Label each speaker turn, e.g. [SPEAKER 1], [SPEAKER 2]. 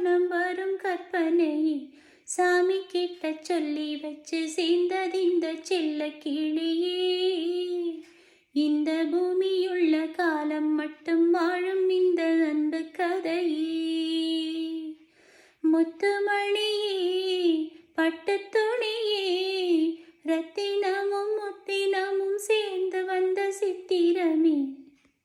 [SPEAKER 1] மனம் வரும் கற்பனை சாமி கிட்ட சொல்லி வச்சு சேர்ந்தது இந்த செல்ல கிளியே. இந்த பூமியுள்ள காலம் மட்டும் வாழும் இந்த அன்பு கதையே. முத்துமணியே பட்டு துணியே ரத்தினமும் முத்தினமும் சேர்ந்து வந்த சித்திரமே